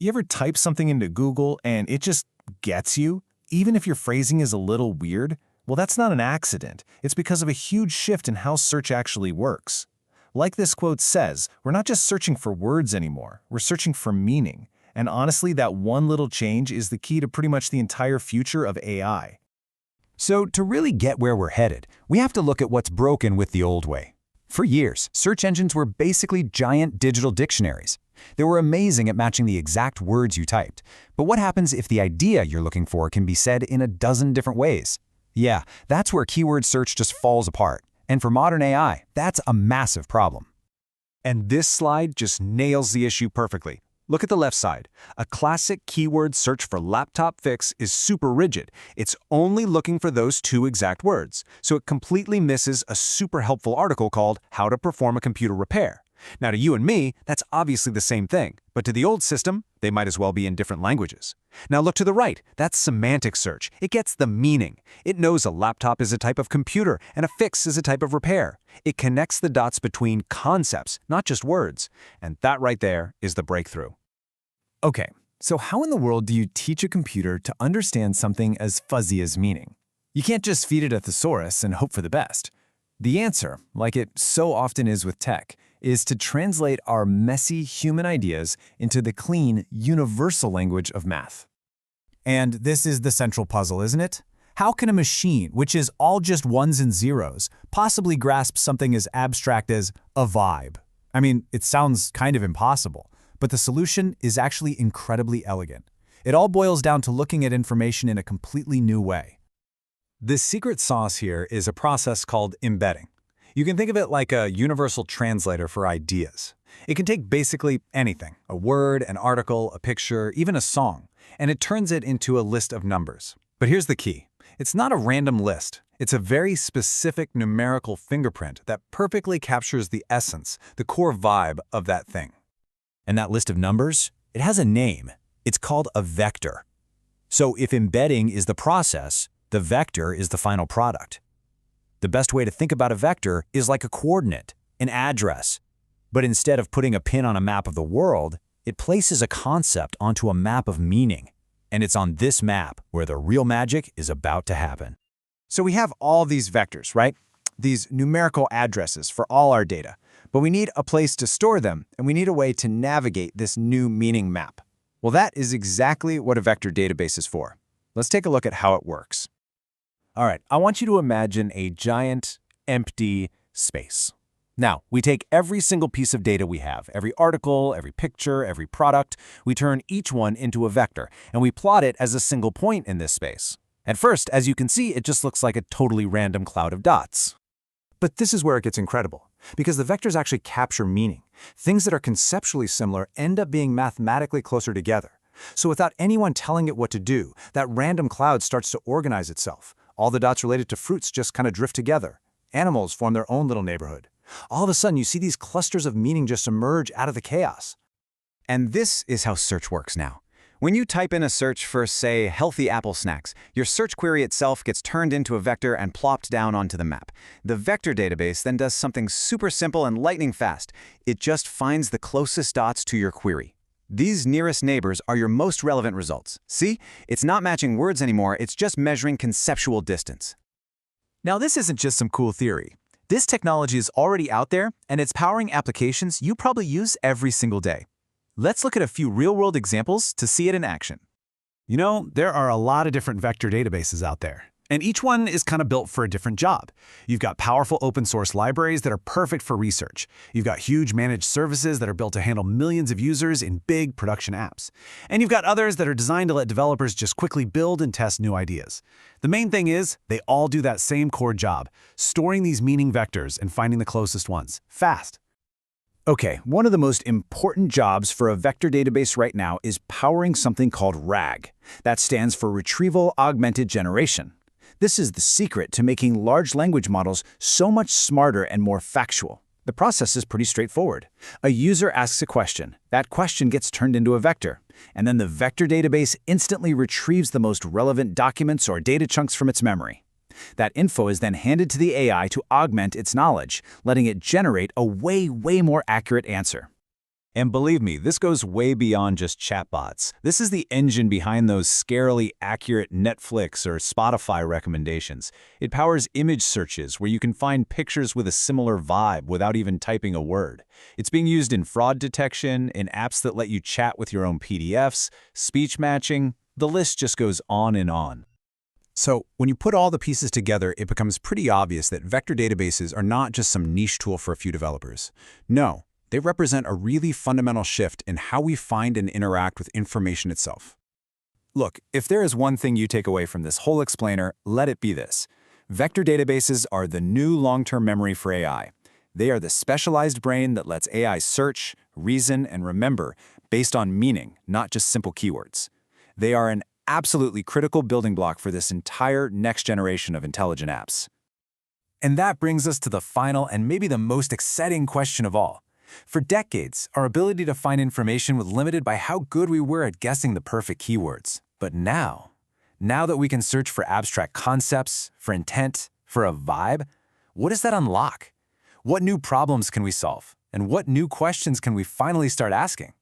You ever type something into Google and it just gets you, even if your phrasing is a little weird? Well, that's not an accident. It's because of a huge shift in how search actually works. Like this quote says, we're not just searching for words anymore, we're searching for meaning. And honestly, that one little change is the key to pretty much the entire future of AI. So to really get where we're headed, we have to look at what's broken with the old way. For years, search engines were basically giant digital dictionaries. They were amazing at matching the exact words you typed. But what happens if the idea you're looking for can be said in a dozen different ways? Yeah, that's where keyword search just falls apart. And for modern AI, that's a massive problem. And this slide just nails the issue perfectly. Look at the left side. A classic keyword search for laptop fix is super rigid. It's only looking for those two exact words, so it completely misses a super helpful article called How to Perform a Computer Repair. Now to you and me, that's obviously the same thing, but to the old system, they might as well be in different languages. Now look to the right. That's semantic search. It gets the meaning. It knows a laptop is a type of computer and a fix is a type of repair. It connects the dots between concepts, not just words. And that right there is the breakthrough. Okay, so how in the world do you teach a computer to understand something as fuzzy as meaning? You can't just feed it a thesaurus and hope for the best. The answer, like it so often is with tech, is to translate our messy human ideas into the clean, universal language of math. And this is the central puzzle, isn't it? How can a machine, which is all just ones and zeros, possibly grasp something as abstract as a vibe? I mean, it sounds kind of impossible, but the solution is actually incredibly elegant. It all boils down to looking at information in a completely new way. The secret sauce here is a process called embedding. You can think of it like a universal translator for ideas. It can take basically anything, a word, an article, a picture, even a song, and it turns it into a list of numbers. But here's the key. It's not a random list. It's a very specific numerical fingerprint that perfectly captures the essence, the core vibe of that thing. And that list of numbers, it has a name. It's called a vector. So if embedding is the process, the vector is the final product. The best way to think about a vector is like a coordinate, an address. But instead of putting a pin on a map of the world, it places a concept onto a map of meaning. And it's on this map where the real magic is about to happen. So we have all these vectors, right? These numerical addresses for all our data. But we need a place to store them, and we need a way to navigate this new meaning map. Well, that is exactly what a vector database is for. Let's take a look at how it works. All right, I want you to imagine a giant, empty space. Now, we take every single piece of data we have, every article, every picture, every product, we turn each one into a vector, and we plot it as a single point in this space. At first, as you can see, it just looks like a totally random cloud of dots. But this is where it gets incredible, because the vectors actually capture meaning. Things that are conceptually similar end up being mathematically closer together. So without anyone telling it what to do, that random cloud starts to organize itself. All the dots related to fruits just kind of drift together. Animals form their own little neighborhood. All of a sudden, you see these clusters of meaning just emerge out of the chaos. And this is how search works now. When you type in a search for, say, healthy apple snacks, your search query itself gets turned into a vector and plopped down onto the map. The vector database then does something super simple and lightning fast. It just finds the closest dots to your query. These nearest neighbors are your most relevant results. See? It's not matching words anymore, it's just measuring conceptual distance. Now, this isn't just some cool theory. This technology is already out there, and it's powering applications you probably use every single day. Let's look at a few real-world examples to see it in action. You know, there are a lot of different vector databases out there, and each one is kind of built for a different job. You've got powerful open-source libraries that are perfect for research. You've got huge managed services that are built to handle millions of users in big production apps. And you've got others that are designed to let developers just quickly build and test new ideas. The main thing is, they all do that same core job, storing these meaning vectors and finding the closest ones, fast. Okay, one of the most important jobs for a vector database right now is powering something called RAG. That stands for Retrieval-Augmented Generation. This is the secret to making large language models so much smarter and more factual. The process is pretty straightforward. A user asks a question. That question gets turned into a vector. And then the vector database instantly retrieves the most relevant documents or data chunks from its memory. That info is then handed to the AI to augment its knowledge, letting it generate a way more accurate answer. And believe me, this goes way beyond just chatbots. This is the engine behind those scarily accurate Netflix or Spotify recommendations. It powers image searches where you can find pictures with a similar vibe without even typing a word. It's being used in fraud detection, in apps that let you chat with your own PDFs, speech matching. The list just goes on and on. So when you put all the pieces together, it becomes pretty obvious that vector databases are not just some niche tool for a few developers. No, they represent a really fundamental shift in how we find and interact with information itself. Look, if there is one thing you take away from this whole explainer, let it be this. Vector databases are the new long-term memory for AI. They are the specialized brain that lets AI search, reason, and remember based on meaning, not just simple keywords. They are an absolutely critical building block for this entire next generation of intelligent apps. And that brings us to the final and maybe the most exciting question of all. For decades, our ability to find information was limited by how good we were at guessing the perfect keywords. But now that we can search for abstract concepts, for intent, for a vibe, what does that unlock? What new problems can we solve? And what new questions can we finally start asking?